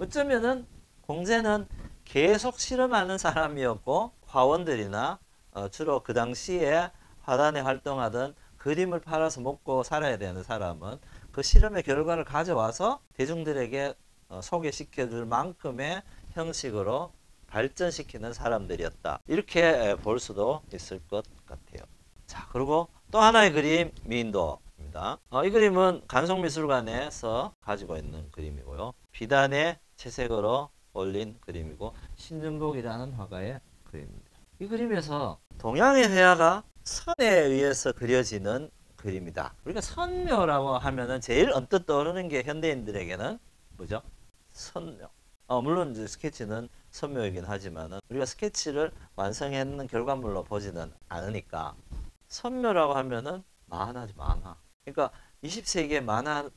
어쩌면은 공제는 계속 실험하는 사람이었고 화원들이나 주로 그 당시에 화단에 활동하던 그림을 팔아서 먹고 살아야 되는 사람은 그 실험의 결과를 가져와서 대중들에게 소개시켜 줄 만큼의 형식으로 발전시키는 사람들이었다. 이렇게 볼 수도 있을 것 같아요. 자, 그리고 또 하나의 그림 미인도입니다. 이 그림은 간송미술관에서 가지고 있는 그림이고요. 비단의 채색으로 올린 그림이고 신준복이라는 화가의 그림입니다. 이 그림에서 동양의 회화가 선에 의해서 그려지는 그림이다. 우리가 선묘라고 하면은 제일 언뜻 떠오르는 게 현대인들에게는 뭐죠? 선묘. 물론 이제 스케치는 선묘이긴 하지만은 우리가 스케치를 완성했는 결과물로 보지는 않으니까 선묘라고 하면은 만화지 만화. 그러니까 20세기의 만화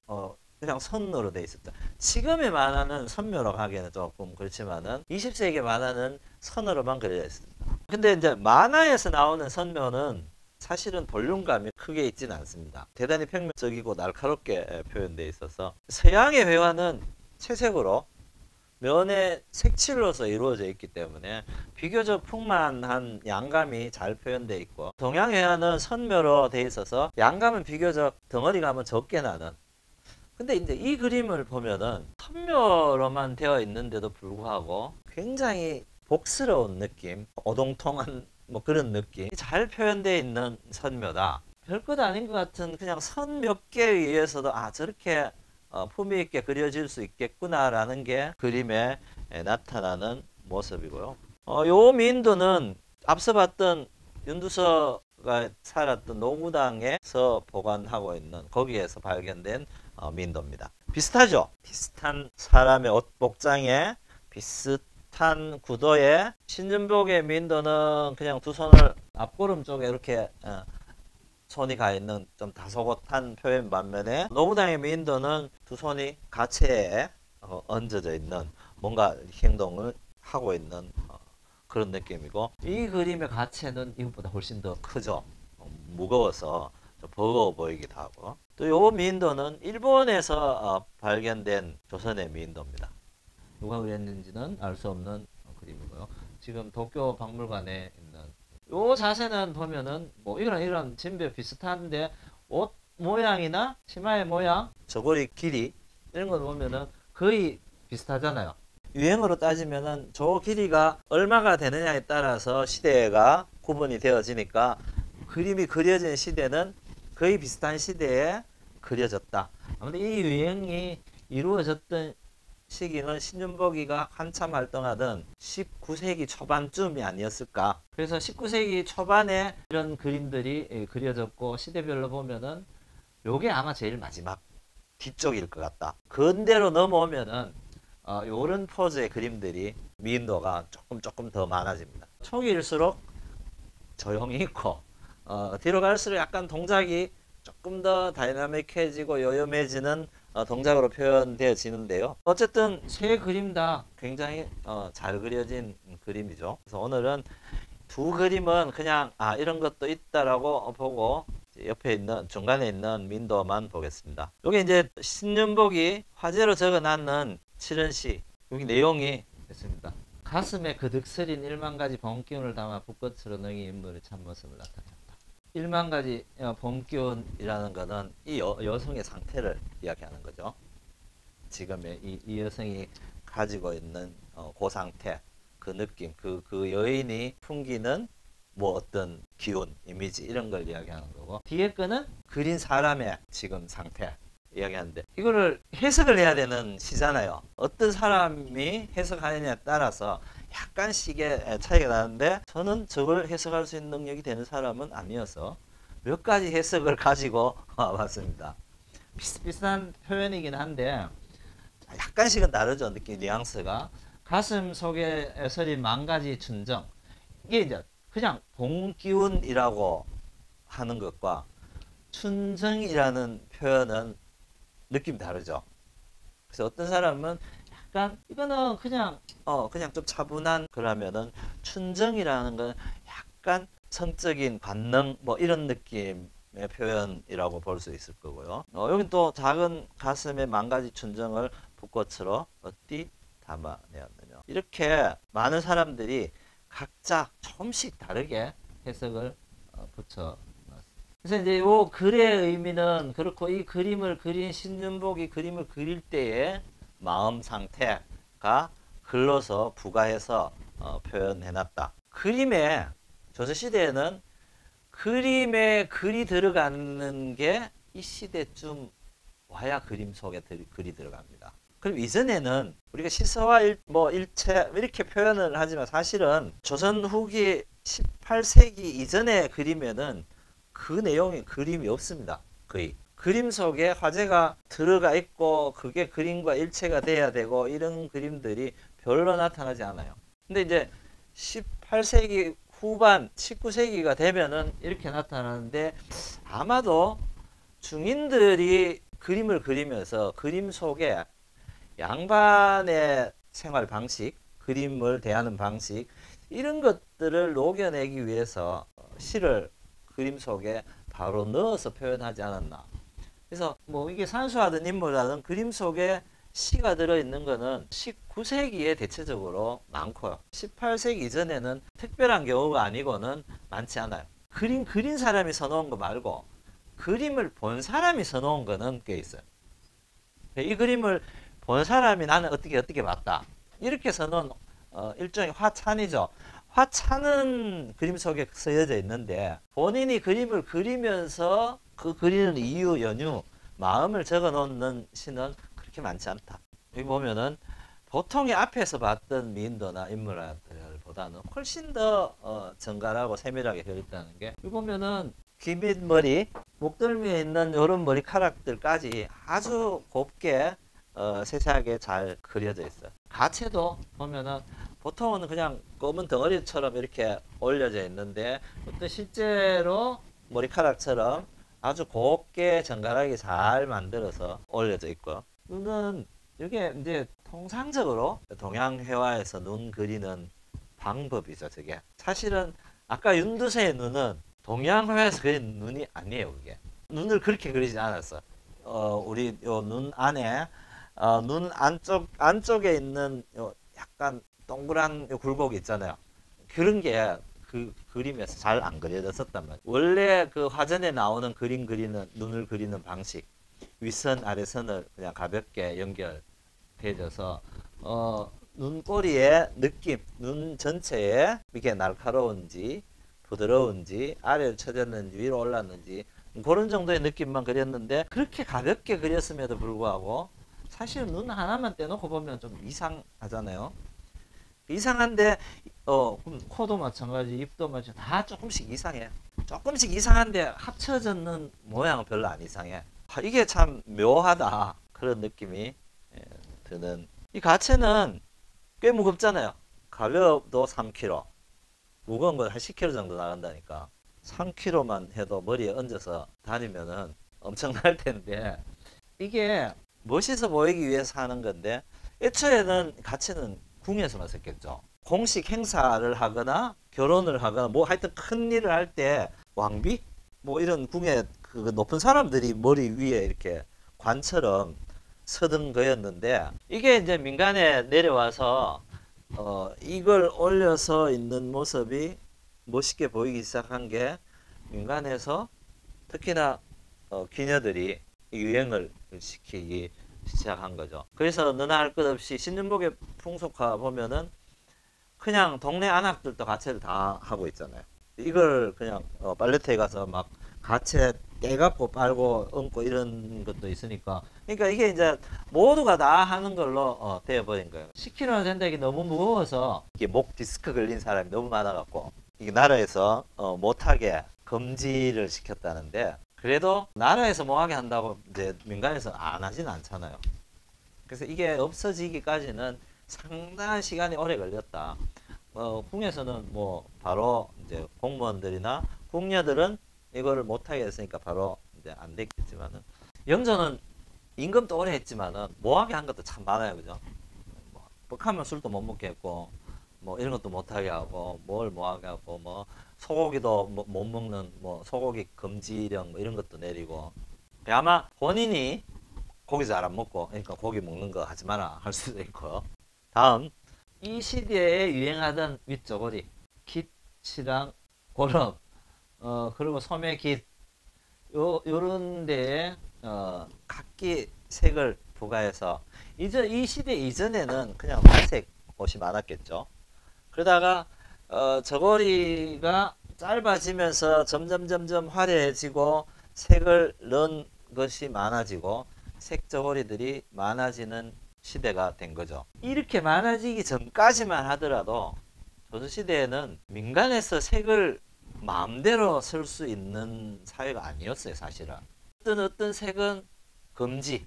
그냥 선으로 돼 있었다. 지금의 만화는 선묘라고 하기에는 조금 그렇지만은 20세기의 만화는 선으로만 그려져 있습니다. 근데 이제 만화에서 나오는 선묘는 사실은 볼륨감이 크게 있지는 않습니다. 대단히 평면적이고 날카롭게 표현되어 있어서 서양의 회화는 채색으로 면의 색칠로서 이루어져 있기 때문에 비교적 풍만한 양감이 잘 표현되어 있고 동양 회화는 선묘로 되어 있어서 양감은 비교적 덩어리감은 적게 나는. 근데 이제 이 그림을 보면은 선묘로만 되어 있는데도 불구하고 굉장히 복스러운 느낌, 오동통한 뭐 그런 느낌, 잘 표현되어 있는 선묘다. 별것 아닌 것 같은 그냥 선 몇 개에 의해서도 저렇게 품위 있게 그려질 수 있겠구나라는 게 그림에 나타나는 모습이고요. 요 미인도는 앞서 봤던 윤두서가 살았던 노구당에서 보관하고 있는 거기에서 발견된 미인도입니다. 비슷하죠? 비슷한 사람의 옷 복장에 비슷한 구도의 신준복의 미인도는 그냥 두 손을 앞구름 쪽에 이렇게 손이 가 있는 좀 다소곳한 표현 반면에 노구당의 미인도는 두 손이 가체에 얹어져 있는 뭔가 행동을 하고 있는 그런 느낌이고 이 그림의 가체는 이것보다 훨씬 더 크죠. 무거워서 좀 버거워 보이기도 하고 또 요 미인도는 일본에서 발견된 조선의 미인도입니다. 누가 그렸는지는 알 수 없는 그림이고요. 지금 도쿄 박물관에 있는 요 자세는 보면은 뭐 이런 진배 비슷한데 옷 모양이나 치마의 모양, 저고리 길이 이런 걸 보면은 거의 비슷하잖아요. 유행으로 따지면은 저 길이가 얼마가 되느냐에 따라서 시대가 구분이 되어지니까 그림이 그려진 시대는 거의 비슷한 시대에 그려졌다. 아무튼 이 유행이 이루어졌던 시기는 신준복이가 한참 활동하던 19세기 초반쯤이 아니었을까. 그래서 19세기 초반에 이런 그림들이 그려졌고 시대별로 보면은 요게 아마 제일 마지막 뒤쪽일 것 같다. 근대로 넘어오면은 요런 포즈의 그림들이 미인도가 조금 더 많아집니다. 초기일수록 조용히 있고 뒤로 갈수록 약간 동작이 조금 더 다이나믹해지고 요염해지는 동작으로 표현되어지는데요. 어쨌든 세 그림 다 굉장히 잘 그려진 그림이죠. 그래서 오늘은 두 그림은 그냥 이런 것도 있다라고 보고 옆에 있는 중간에 있는 민도만 보겠습니다. 여기 이제 신윤복이 화재로 적어놨는 칠언시 여기 내용이 있습니다. 가슴에 그득 서린 1만가지 봄기운을 담아 붓꽃으로 능히 인물의 참모습을 나타낸다. 1만가지 봄기운이라는 것은 이 여성의 상태를 이야기하는 거죠. 지금의 이 여성이 가지고 있는 그 상태, 그 느낌, 그 여인이 풍기는 뭐 어떤 기운, 이미지 이런 걸 이야기하는 거고 뒤에 거는 그린 사람의 지금 상태 이야기하는데 이거를 해석을 해야 되는 시잖아요. 어떤 사람이 해석하느냐에 따라서 약간씩의 차이가 나는데 저는 저걸 해석할 수 있는 능력이 되는 사람은 아니어서 몇 가지 해석을 가지고 왔습니다. 비슷비슷한 표현이긴 한데 약간씩은 다르죠. 느낌 뉘앙스가. 가슴 속에 서린 10,000가지 춘정 이게 이제 그냥 봄기운이라고 하는 것과 춘정이라는 표현은 느낌이 다르죠. 그래서 어떤 사람은 약간 이거는 그냥 좀 차분한 그러면은 춘정이라는 건 약간 성적인 관능 뭐 이런 느낌의 표현이라고 볼 수 있을 거고요. 여기 또 작은 가슴에 10,000가지 춘정을 붓꽃으로 어디 담아내었느냐. 이렇게 많은 사람들이 각자 조금씩 다르게 해석을 붙여놨습니다. 그래서 이제 이 글의 의미는 그렇고, 이 그림을 그린 신윤복이 그림을 그릴 때의 마음 상태가 글로서 부가해서 표현해놨다. 그림에 조선시대에는 그림에 글이 들어가는 게 이 시대쯤 와야 그림 속에 글이 들어갑니다. 그럼 이전에는 우리가 시서와 일체 이렇게 표현을 하지만 사실은 조선 후기 18세기 이전의 그림에는 그 내용이 그림이 없습니다. 거의. 그림 속에 화재가 들어가 있고 그게 그림과 일체가 돼야 되고 이런 그림들이 별로 나타나지 않아요. 근데 이제 18세기 후반 19세기가 되면은 이렇게 나타나는데, 아마도 중인들이 그림을 그리면서 그림 속에 양반의 생활 방식, 그림을 대하는 방식, 이런 것들을 녹여내기 위해서 시를 그림 속에 바로 넣어서 표현하지 않았나. 그래서 뭐 이게 산수하든 인물하든 그림 속에 시가 들어있는 거는 19세기에 대체적으로 많고요. 18세기 이전에는 특별한 경우가 아니고는 많지 않아요. 그림 그린 사람이 써놓은 거 말고 그림을 본 사람이 써놓은 거는 꽤 있어요. 이 그림을 본 사람이 나는 어떻게 봤다, 이렇게 써놓은 일종의 화찬이죠. 화찬은 그림 속에 쓰여져 있는데 본인이 그림을 그리면서 그 그리는 이유, 연유, 마음을 적어 놓는 시는 그렇게 많지 않다. 여기 보면은 보통의 앞에서 봤던 미인도나 인물들보다는 훨씬 더 정갈하고 세밀하게 그렸다는 게, 여기 보면은 긴 머리, 목덜미에 있는 이런 머리카락들까지 아주 곱게 세세하게 잘 그려져 있어요. 가채도 보면은 보통은 그냥 검은 덩어리처럼 이렇게 올려져 있는데 어떤 실제로 머리카락처럼 아주 곱게 정갈하게 잘 만들어서 올려져 있고요. 눈은 이게 이제 통상적으로 동양회화에서 눈 그리는 방법이죠. 저게 사실은 아까 윤두세의 눈은 동양회화에서 그린 눈이 아니에요. 그게 눈을 그렇게 그리지 않았어. 우리 요 눈 안에 눈 안쪽에 있는 요 약간 동그란 굴곡 있잖아요. 그런 게 그 그림에서 잘 안 그려졌었단 말이에요. 원래 그 화전에 나오는 그림 그리는 눈을 그리는 방식, 윗선 아래선을 그냥 가볍게 연결해줘서 눈꼬리의 느낌, 눈 전체에 이게 날카로운지 부드러운지 아래로 쳐졌는지 위로 올랐는지 그런 정도의 느낌만 그렸는데, 그렇게 가볍게 그렸음에도 불구하고 사실 눈 하나만 떼놓고 보면 좀 이상하잖아요. 이상한데 코도 마찬가지, 입도 마찬가지, 다 조금씩 이상해. 조금씩 이상한데 합쳐졌는 모양은 별로 안 이상해. 이게 참 묘하다, 그런 느낌이 드는. 이 가채는 꽤 무겁잖아요. 가벼도 3kg, 무거운 건 한 10kg 정도 나간다니까. 3kg만 해도 머리에 얹어서 다니면은 엄청날 텐데, 이게 멋있어 보이기 위해서 하는 건데, 애초에는 가채는 궁에서만 썼겠죠. 공식 행사를 하거나 결혼을 하거나 뭐 하여튼 큰 일을 할 때 왕비 뭐 이런 궁에 그 높은 사람들이 머리 위에 이렇게 관처럼 서던 거였는데, 이게 이제 민간에 내려와서 이걸 올려서 있는 모습이 멋있게 보이기 시작한 게 민간에서 특히나 기녀들이 유행을 시키기 시작한 거죠. 그래서 너나 할 것 없이 신윤복의 풍속화 보면은 그냥 동네 안악들도 가채를 다 하고 있잖아요. 이걸 그냥 빨래터에 가서 막 가채 떼갖고 빨고 얹고 이런 것도 있으니까, 그러니까 이게 이제 모두가 다 하는 걸로 되어버린 거예요. 10kg나 된다, 이게 너무 무거워서 이게 목 디스크 걸린 사람이 너무 많아갖고 이게 나라에서 못하게 금지를 시켰다는데, 그래도 나라에서 뭐하게 한다고 이제 민간에서 안 하진 않잖아요. 그래서 이게 없어지기까지는 상당한 시간이 오래 걸렸다. 궁에서는 뭐 바로 이제 공무원들이나 궁녀들은 이거를 못하게 했으니까 바로 이제 안 됐겠지만은, 영조는 임금도 오래 했지만은 뭐하게 한 것도 참 많아요, 그죠? 뭐 뻑하면 술도 못 먹게 했고, 뭐 이런 것도 못하게 하고, 뭘 뭐하게 하고, 뭐 소고기도 못 먹는 뭐 소고기 금지령 뭐 이런 것도 내리고, 아마 본인이 고기 잘 안 먹고 그러니까 고기 먹는 거 하지 마라 할 수도 있고요. 다음, 이 시대에 유행하던 윗저고리, 깃이랑 고름, 그리고 소매 깃, 요런 데에 각기 색을 부과해서 이 시대 이전에는 그냥 회색 옷이 많았겠죠. 그러다가 저고리가 짧아지면서 점점 화려해지고 색을 넣은 것이 많아지고 색 저고리들이 많아지는 시대가 된 거죠. 이렇게 많아지기 전까지만 하더라도 조선시대에는 민간에서 색을 마음대로 쓸 수 있는 사회가 아니었어요, 사실은. 어떤 색은 금지.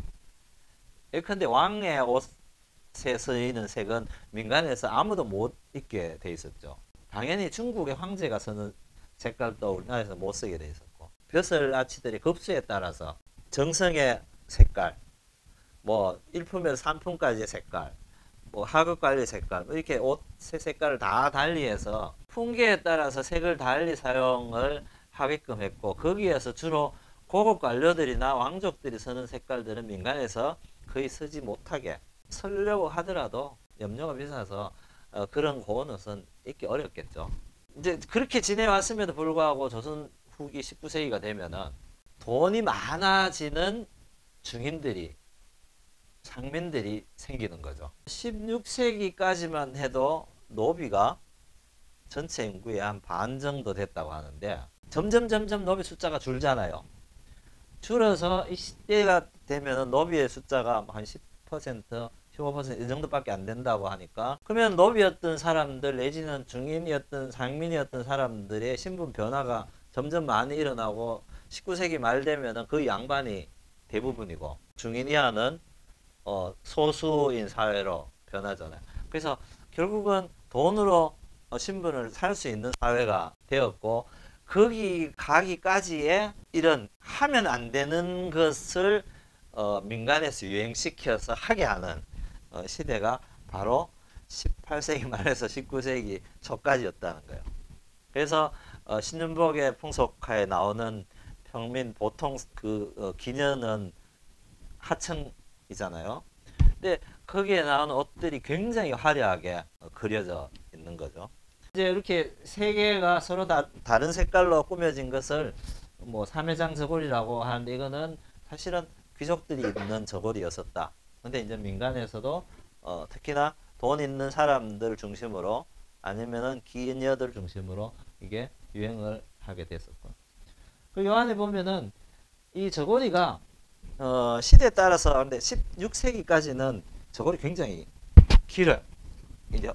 예컨대 왕의 옷에 쓰이는 색은 민간에서 아무도 못 입게 돼 있었죠. 당연히 중국의 황제가 쓰는 색깔도 우리나라에서 못 쓰게 돼 있었고, 벼슬아치들이 급수에 따라서 정성의 색깔, 뭐 일품에서 상품까지의 색깔, 뭐 하급 관리 색깔, 이렇게 옷의 색깔을 다 달리해서 풍계에 따라서 색을 달리 사용을 하게끔 했고, 거기에서 주로 고급 관료들이나 왕족들이 쓰는 색깔들은 민간에서 거의 쓰지 못하게, 쓰려고 하더라도 염료가 비싸서 그런 고운 옷은 입기 어렵겠죠. 이제 그렇게 지내왔음에도 불구하고 조선 후기 19세기가 되면은 돈이 많아지는 중인들이, 상민들이 생기는 거죠. 16세기까지만 해도 노비가 전체 인구의 한 반 정도 됐다고 하는데, 점점 노비 숫자가 줄잖아요. 줄어서 이 시대가 되면 노비의 숫자가 한 10%, 15% 이 정도밖에 안 된다고 하니까, 그러면 노비였던 사람들 내지는 중인이었던 상민이었던 사람들의 신분 변화가 점점 많이 일어나고 19세기 말 되면은 그 양반이 대부분이고 중인 이하는 소수인 사회로 변하잖아요. 그래서 결국은 돈으로 신분을 살 수 있는 사회가 되었고, 거기 가기까지의 이런 하면 안 되는 것을 민간에서 유행시켜서 하게 하는 시대가 바로 18세기 말에서 19세기 초까지였다는 거예요. 그래서 신윤복의 풍속화에 나오는 평민 보통 기녀는 하층이잖아요. 근데 거기에 나오는 옷들이 굉장히 화려하게 그려져 있는 거죠. 이제 이렇게 세 개가 서로 다른 색깔로 꾸며진 것을 뭐 삼회장 저고리라고 하는데, 이거는 사실은 귀족들이 입는 저고리였었다. 근데 이제 민간에서도 특히나 돈 있는 사람들 중심으로 아니면은 기녀들 중심으로 이게 유행을 하게 됐었고, 그 요 안에 보면은 이 저고리가 시대에 따라서, 근데 16세기까지는 저고리 굉장히 길어요. 이제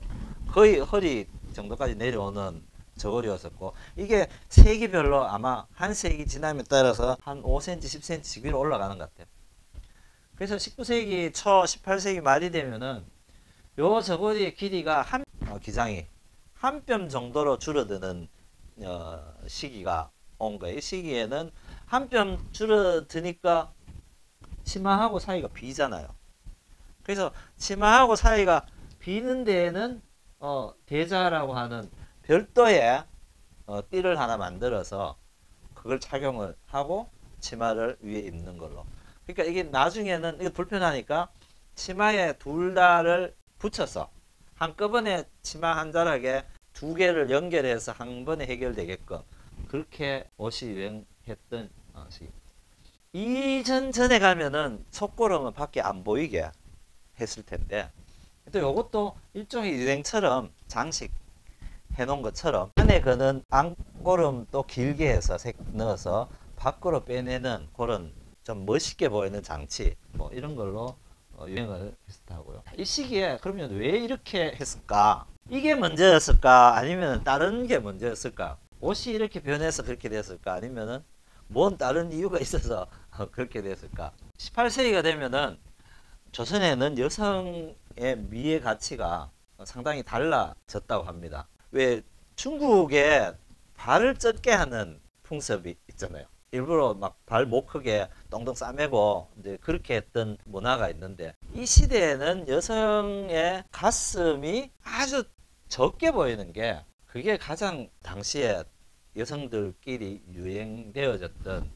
거의 허리 정도까지 내려오는 저고리였었고, 이게 세기별로 아마 한 세기 지남에 따라서 한 5cm, 10cm 위로 올라가는 것 같아요. 그래서 19세기 초, 18세기 말이 되면은 요 저고리의 길이가 기장이 한 뼘 정도로 줄어드는 시기가 온 거예요. 이 시기에는 한 뼘 줄어드니까 치마하고 사이가 비잖아요. 그래서 치마하고 사이가 비는 데에는 대자라고 하는 별도의 띠를 하나 만들어서 그걸 착용을 하고 치마를 위에 입는 걸로. 그러니까 이게 나중에는 이게 불편하니까 치마에 둘 다를 붙여서 한꺼번에 치마 한 자락에 두 개를 연결해서 한 번에 해결되게끔 그렇게 옷이 유행했던 시기. 이전에 가면은 속고름은 밖에 안 보이게 했을 텐데, 또 이것도 일종의 유행처럼 장식 해놓은 것처럼 안에 거는 안고름도 길게 해서 색 넣어서 밖으로 빼내는 그런 좀 멋있게 보이는 장치, 뭐 이런 걸로 유행을 했었다고요. 이 시기에 그러면 왜 이렇게 했을까? 이게 먼저였을까? 아니면 다른 게 먼저였을까? 옷이 이렇게 변해서 그렇게 됐을까? 아니면은 뭔 다른 이유가 있어서 그렇게 됐을까? 18세기가 되면은 조선에는 여성의 미의 가치가 상당히 달라졌다고 합니다. 왜 중국에 발을 쪘게 하는 풍습이 있잖아요. 일부러 막 발 못 크게 똥똥 싸매고 이제 그렇게 했던 문화가 있는데, 이 시대에는 여성의 가슴이 아주 적게 보이는 게 그게 가장 당시에 여성들끼리 유행되어졌던,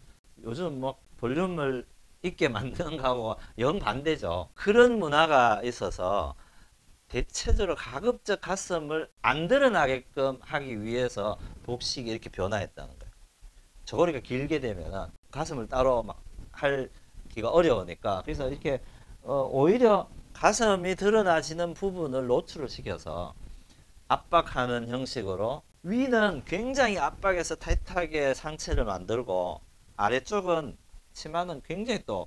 요즘 뭐 볼륨을 있게 만드는 거하고 영 반대죠. 그런 문화가 있어서 대체적으로 가급적 가슴을 안 드러나게끔 하기 위해서 복식이 이렇게 변화했다는 거예요. 저고리가 길게 되면은 가슴을 따로 막 하기가 어려우니까, 그래서 이렇게 오히려 가슴이 드러나지는 부분을 노출을 시켜서 압박하는 형식으로, 위는 굉장히 압박해서 타이트하게 상체를 만들고 아래쪽은 치마는 굉장히 또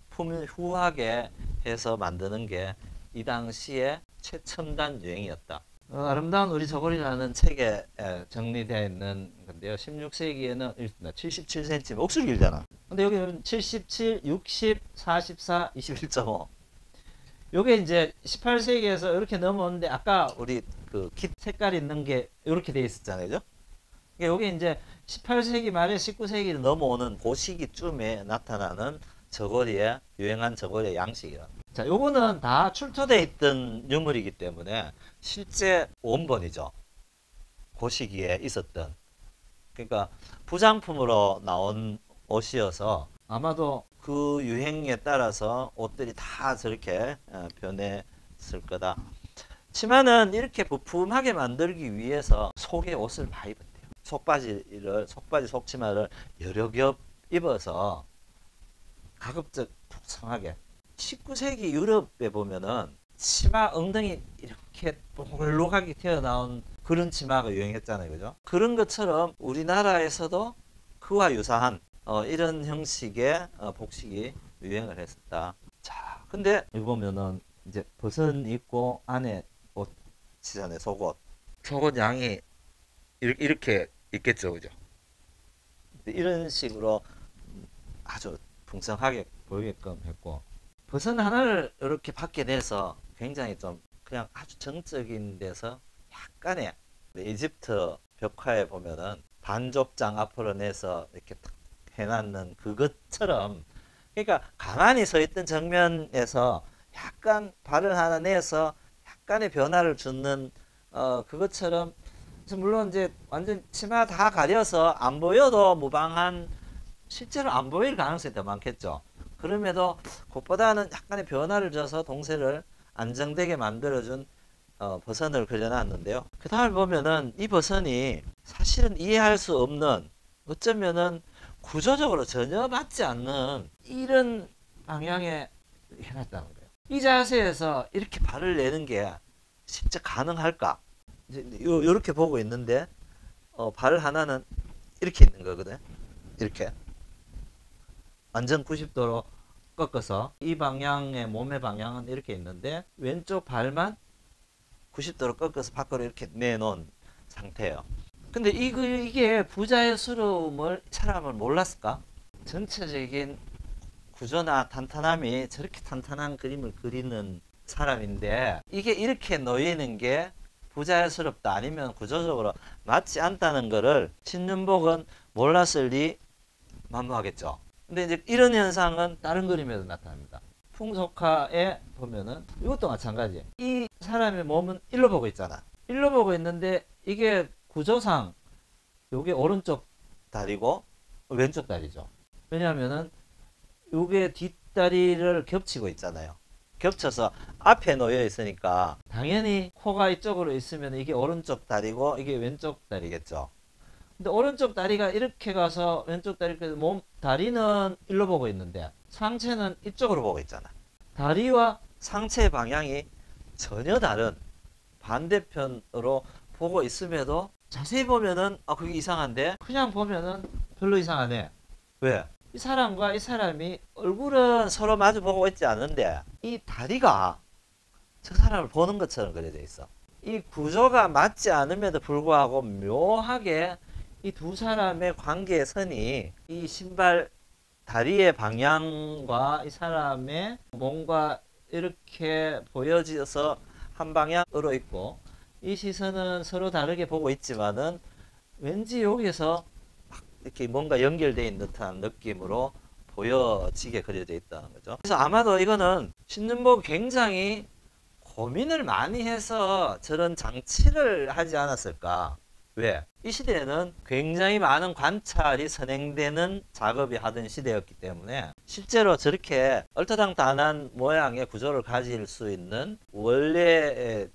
푸밀후하게 해서 만드는 게 이 당시에 최첨단 유행이었다. 아름다운 우리 저고리라는 책에 정리되어 있는 건데요. 16세기에는 77cm, 억수로 길잖아. 근데 여기는 77, 60, 44, 21.5. 요게 이제 18세기에서 이렇게 넘어오는데, 아까 우리 그 깃 색깔 있는 게 이렇게 돼 있었잖아요. 그죠? 요게 이제 18세기 말에 19세기를 넘어오는 그 시기쯤에 나타나는 저고리의, 유행한 저고리의 양식이라. 자, 요거는 다 출토돼 있던 유물이기 때문에 실제 원본이죠. 그 시기에 있었던. 그러니까 부장품으로 나온 옷이어서 아마도 그 유행에 따라서 옷들이 다 저렇게 변했을 거다. 치마는 이렇게 부품하게 만들기 위해서 속에 옷을 많이 입었대요. 속바지, 속치마를 여러 겹 입어서 가급적 풍성하게. 19세기 유럽에 보면은 치마 엉덩이 이렇게 볼록하게 튀어나온 그런 치마가 유행했잖아요. 그죠? 그런 것처럼 우리나라에서도 그와 유사한 이런 형식의 복식이 유행을 했었다. 자, 근데 여기 보면은 이제 버선 입고 안에 옷 치잖아요. 속옷. 속옷 양이 이렇게 있겠죠. 그죠? 이런 식으로 아주 풍성하게 보이게끔 했고, 버선 하나를 이렇게 밖에 내서 굉장히 좀 그냥 아주 정적인 데서 약간의 이집트 벽화에 보면은 반족장 앞으로 내서 이렇게 탁 해놨는 그것처럼, 그러니까 가만히 서 있던 정면에서 약간 발을 하나 내서 약간의 변화를 주는 그것처럼, 물론 이제 완전 치마 다 가려서 안 보여도 무방한, 실제로 안 보일 가능성이 더 많겠죠. 그럼에도 그것보다는 약간의 변화를 줘서 동세를 안정되게 만들어준 버선을 그려놨는데요. 그 다음에 보면은 이 버선이 사실은 이해할 수 없는, 어쩌면은 구조적으로 전혀 맞지 않는 이런 방향에 해놨다는 거예요. 이 자세에서 이렇게 발을 내는 게 진짜 가능할까? 이렇게 보고 있는데 발 하나는 이렇게 있는 거거든. 이렇게 완전 90도로 꺾어서 이 방향의 몸의 방향은 이렇게 있는데 왼쪽 발만 90도로 꺾어서 밖으로 이렇게 내놓은 상태예요. 근데 이게 부자연스러움을 사람은 몰랐을까? 전체적인 구조나 탄탄함이 저렇게 탄탄한 그림을 그리는 사람인데 이게 이렇게 놓이는 게 부자연스럽다, 아니면 구조적으로 맞지 않다는 거를 신윤복은 몰랐을 리 만무하겠죠. 근데 이제 이런 현상은 다른 그림에도 나타납니다. 풍속화에 보면은 이것도 마찬가지. 이 사람의 몸은 일로 보고 있잖아. 일로 보고 있는데 이게 구조상 요게 오른쪽 다리고 왼쪽 다리죠. 왜냐하면은 요게 뒷다리를 겹치고 있잖아요. 겹쳐서 앞에 놓여 있으니까 당연히 코가 이쪽으로 있으면 이게 오른쪽 다리고 이게 왼쪽 다리겠죠. 근데 오른쪽 다리가 이렇게 가서 왼쪽 다리까지 다리는 일로 보고 있는데 상체는 이쪽으로 보고 있잖아. 다리와 상체의 방향이 전혀 다른 반대편으로 보고 있음에도 자세히 보면은 그게 이상한데, 그냥 보면은 별로 이상하네. 왜? 이 사람과 이 사람이 얼굴은 서로 마주 보고 있지 않은데 이 다리가 저 사람을 보는 것처럼 그려져 있어. 이 구조가 맞지 않음에도 불구하고 묘하게 이 두 사람의 관계의 선이 이 신발 다리의 방향과 이 사람의 몸과 이렇게 보여져서 한 방향으로 있고, 이 시선은 서로 다르게 보고 있지만은 왠지 여기서 이렇게 뭔가 연결되어 있는 듯한 느낌으로 보여지게 그려져 있다는 거죠. 그래서 아마도 이거는 신윤복 굉장히 고민을 많이 해서 저런 장치를 하지 않았을까. 왜? 이 시대에는 굉장히 많은 관찰이 선행되는 작업이 하던 시대였기 때문에 실제로 저렇게 얼토당토안한 모양의 구조를 가질 수 있는 원래의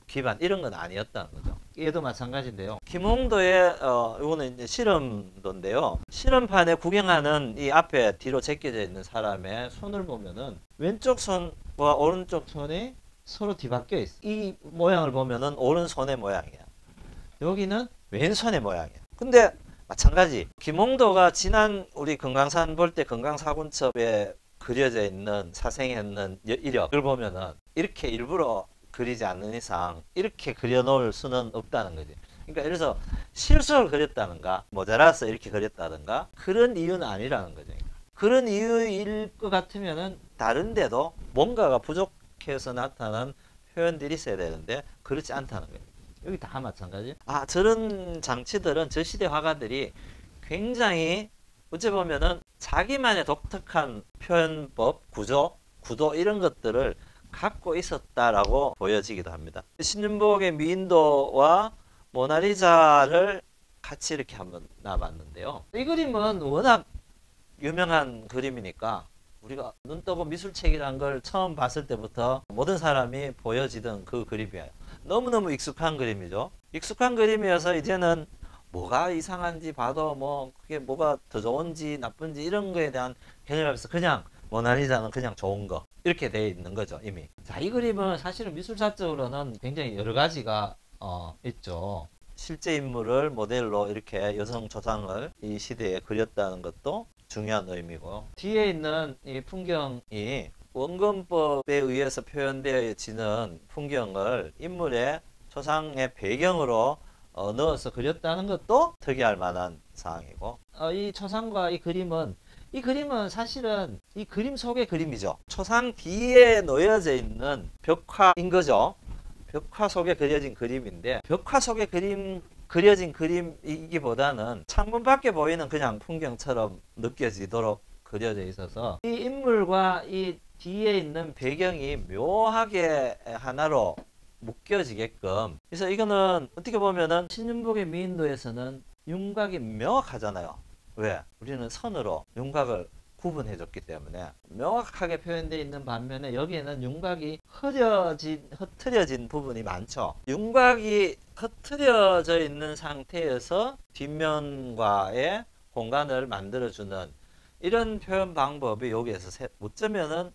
기반 이런 건 아니었다는 거죠. 얘도 마찬가지인데요. 김홍도의 이거는 이제 실험도인데요. 실험판에 구경하는 이 앞에 뒤로 제껴져 있는 사람의 손을 보면은 왼쪽 손과 오른쪽 손이 서로 뒤바뀌어 있어. 이 모양을 보면은 오른손의 모양이야. 여기는 왼손의 모양이야. 근데 마찬가지. 김홍도가 지난 우리 금강산 볼 때 금강사군첩에 그려져 있는 사생했는 이력을 보면은 이렇게 일부러 그리지 않는 이상 이렇게 그려놓을 수는 없다는 거지. 그러니까 그래서 실수를 그렸다든가 모자라서 이렇게 그렸다든가 그런 이유는 아니라는 거죠. 그런 이유일 것 같으면은 다른데도 뭔가가 부족해서 나타난 표현들이 있어야 되는데 그렇지 않다는 거예요. 여기 다 마찬가지. 저런 장치들은 저 시대 화가들이 굉장히 어찌 보면은 자기만의 독특한 표현법, 구도 이런 것들을 갖고 있었다라고 보여지기도 합니다. 신윤복의 미인도와 모나리자를 같이 이렇게 한번 놔봤는데요. 이 그림은 워낙 유명한 그림이니까 우리가 눈 뜨고 미술책이란 걸 처음 봤을 때부터 모든 사람이 보여지던 그 그림이에요. 너무너무 익숙한 그림이죠. 익숙한 그림이어서 이제는 뭐가 이상한지 봐도 뭐 그게 뭐가 더 좋은지 나쁜지 이런 거에 대한 개념이 없어. 그냥 모나리자는 그냥 좋은 거 이렇게 돼 있는 거죠 이미. 자, 이 그림은 사실은 미술사적으로는 굉장히 여러 가지가 있죠. 실제 인물을 모델로 이렇게 여성 조상을 이 시대에 그렸다는 것도 중요한 의미고, 뒤에 있는 이 풍경이 원근법에 의해서 표현되어지는 풍경을 인물의 초상의 배경으로 넣어서 그렸다는 것도 특이할 만한 사항이고, 이 초상과 이 그림은 사실은 이 그림 속의 그림이죠. 초상 뒤에 놓여져 있는 벽화인 거죠. 벽화 속에 그려진 그림인데, 벽화 속에 그려진 그림이기보다는 창문 밖에 보이는 그냥 풍경처럼 느껴지도록 그려져 있어서 이 인물과 이 뒤에 있는 배경이 묘하게 하나로 묶여지게끔. 그래서 이거는 어떻게 보면은 신윤복의 미인도에서는 윤곽이 명확하잖아요. 왜? 우리는 선으로 윤곽을 구분해 줬기 때문에 명확하게 표현되어 있는 반면에 여기에는 윤곽이 흐트려진 부분이 많죠. 윤곽이 흐트려져 있는 상태에서 뒷면과의 공간을 만들어주는 이런 표현 방법이 여기에서 어쩌면은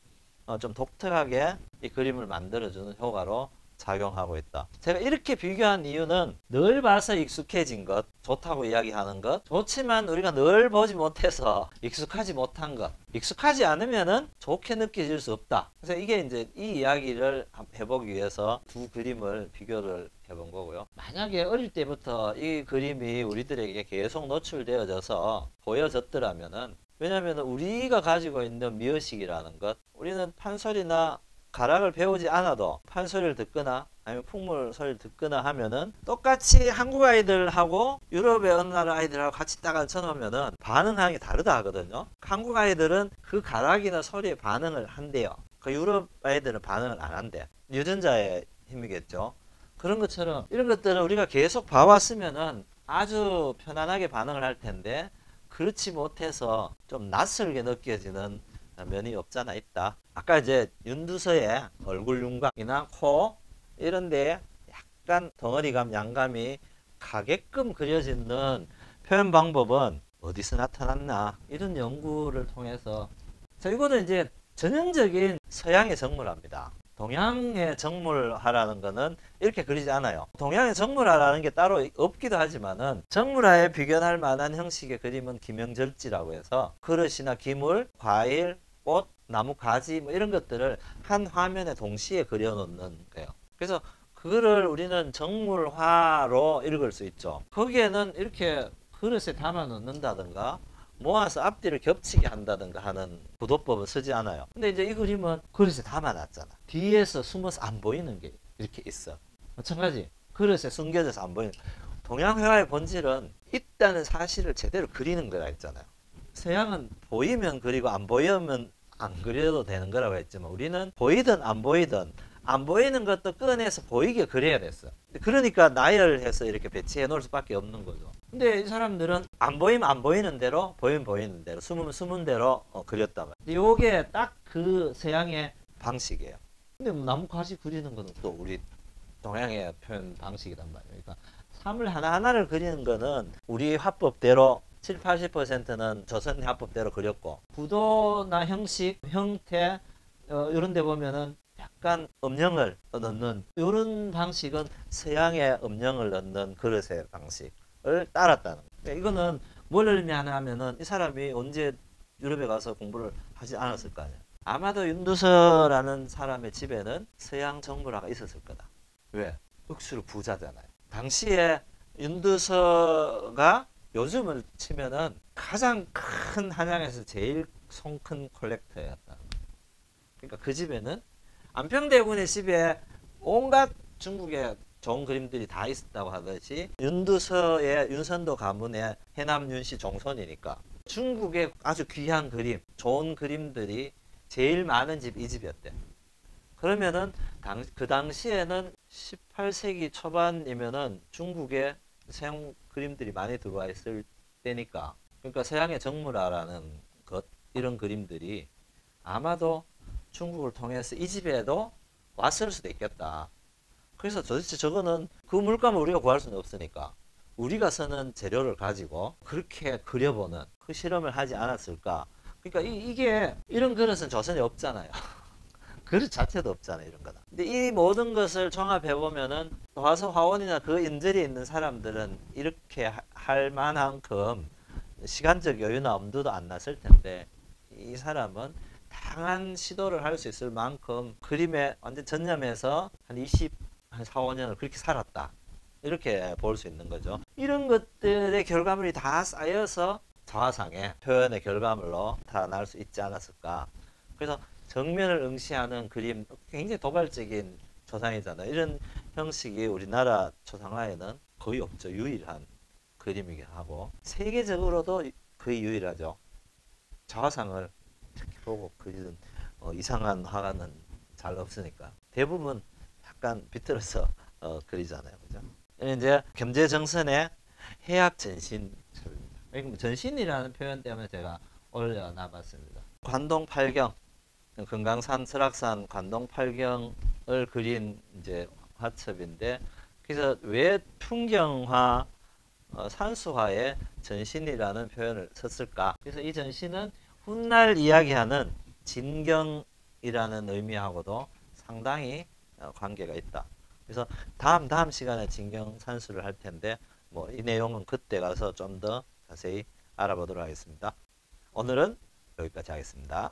좀 독특하게 이 그림을 만들어주는 효과로 작용하고 있다. 제가 이렇게 비교한 이유는 늘 봐서 익숙해진 것, 좋다고 이야기하는 것, 좋지만 우리가 늘 보지 못해서 익숙하지 못한 것, 익숙하지 않으면은 좋게 느껴질 수 없다. 그래서 이게 이제 이 이야기를 해보기 위해서 두 그림을 비교를 해본 거고요. 만약에 어릴 때부터 이 그림이 우리들에게 계속 노출되어져서 보여졌더라면은, 왜냐하면 우리가 가지고 있는 미의식이라는 것, 우리는 판소리나 가락을 배우지 않아도 판소리를 듣거나 아니면 풍물 소리를 듣거나 하면은 똑같이 한국 아이들하고 유럽의 어느 나라 아이들하고 같이 딱 앉혀놓으면은 반응하는 게 다르다 하거든요. 한국 아이들은 그 가락이나 소리에 반응을 한대요. 그 유럽 아이들은 반응을 안 한대. 유전자의 힘이겠죠. 그런 것처럼 이런 것들은 우리가 계속 봐왔으면은 아주 편안하게 반응을 할 텐데, 그렇지 못해서 좀 낯설게 느껴지는 면이 없잖아 있다. 아까 이제 윤두서의 얼굴 윤곽이나 코 이런 데에 약간 덩어리감, 양감이 가게끔 그려지는 표현 방법은 어디서 나타났나, 이런 연구를 통해서. 자, 이거는 이제 전형적인 서양의 정물화입니다. 동양의 정물화라는 거는 이렇게 그리지 않아요. 동양의 정물화라는 게 따로 없기도 하지만은 정물화에 비견할 만한 형식의 그림은 기명절지라고 해서 그릇이나 기물, 과일, 꽃, 나무 가지 뭐 이런 것들을 한 화면에 동시에 그려놓는 거예요. 그래서 그거를 우리는 정물화로 읽을 수 있죠. 거기에는 이렇게 그릇에 담아 놓는다든가 모아서 앞뒤를 겹치게 한다든가 하는 구도법을 쓰지 않아요. 근데 이제 이 그림은 그릇에 담아놨잖아. 뒤에서 숨어서 안 보이는 게 이렇게 있어. 마찬가지 그릇에 숨겨져서 안 보이는. 동양회화의 본질은 있다는 사실을 제대로 그리는 거라 했잖아요. 서양은 보이면 그리고 안 보이면 안 그려도 되는 거라고 했지만, 우리는 보이든 안 보이든 안 보이는 것도 꺼내서 보이게 그려야 됐어. 그러니까 나열해서 이렇게 배치해 놓을 수밖에 없는 거죠. 근데 이 사람들은 안 보이면 안 보이는 대로, 보이면 보이는 대로, 숨으면 숨은 대로 그렸단 말이에요. 근데 요게 딱 그 서양의 방식이에요. 근데 뭐 나무 가시 그리는 거는 또 우리 동양의 표현 방식이란 말이에요. 그러니까 삶을 하나하나를 그리는 거는 우리 화법대로 7, 80%는 조선 화법대로 그렸고, 구도나 형식, 형태 이런 데 보면은 약간 음영을 넣는 이런 방식은 서양의 음영을 넣는 그릇의 방식을 따랐다는 거예요. 그러니까 이거는 뭘 의미하냐면은 이 사람이 언제 유럽에 가서 공부를 하지 않았을 거 아니에요. 아마도 윤두서라는 사람의 집에는 서양 정보라가 있었을 거다. 왜? 억수로 부자잖아요. 당시에 윤두서가 요즘을 치면은 가장 큰 한양에서 제일 손 큰 콜렉터였다. 그러니까 그 집에는 안평대군의 집에 온갖 중국의 좋은 그림들이 다 있었다고 하듯이 윤두서의 윤선도 가문의 해남 윤씨 종손이니까 중국의 아주 귀한 그림, 좋은 그림들이 제일 많은 집 이 집이었대. 그러면은 그 당시에는 18세기 초반이면은 중국에 서양 그림들이 많이 들어와 있을 때니까, 그러니까 서양의 정물화라는 것, 이런 그림들이 아마도 중국을 통해서 이 집에도 왔을 수도 있겠다. 그래서 도대체 저거는 그 물감을 우리가 구할 수는 없으니까 우리가 쓰는 재료를 가지고 그렇게 그려보는 그 실험을 하지 않았을까. 그러니까 이게 이런 그릇은 조선에 없잖아요. 그릇 자체도 없잖아요, 이런 거는. 근데 이 모든 것을 종합해 보면은 화서 화원이나 그 인절이 있는 사람들은 이렇게 할 만한큼 시간적 여유나 엄두도 안 났을 텐데, 이 사람은 다양한 시도를 할 수 있을 만큼 그림에 완전 전념해서 한 4, 5년을 그렇게 살았다. 이렇게 볼 수 있는 거죠. 이런 것들의 결과물이 다 쌓여서 자화상의 표현의 결과물로 나타날 수 있지 않았을까. 그래서 정면을 응시하는 그림, 굉장히 도발적인 초상이잖아요. 이런 형식이 우리나라 초상화에는 거의 없죠. 유일한 그림이긴 하고 세계적으로도 거의 유일하죠. 자화상을 이렇게 보고 그리는 이상한 화가는 잘 없으니까 대부분 약간 비틀어서 그리잖아요. 그죠? 이제 겸재정선의 해학전신입니다. 전신이라는 표현 때문에 제가 올려놔봤습니다. 관동팔경, 금강산, 설악산 관동팔경을 그린 이제 화첩인데, 그래서 왜 풍경화, 산수화에 전신이라는 표현을 썼을까? 그래서 이 전신은 훗날 이야기하는 진경이라는 의미하고도 상당히 관계가 있다. 그래서 다음 시간에 진경 산수를 할 텐데 뭐 이 내용은 그때 가서 좀 더 자세히 알아보도록 하겠습니다. 오늘은 여기까지 하겠습니다.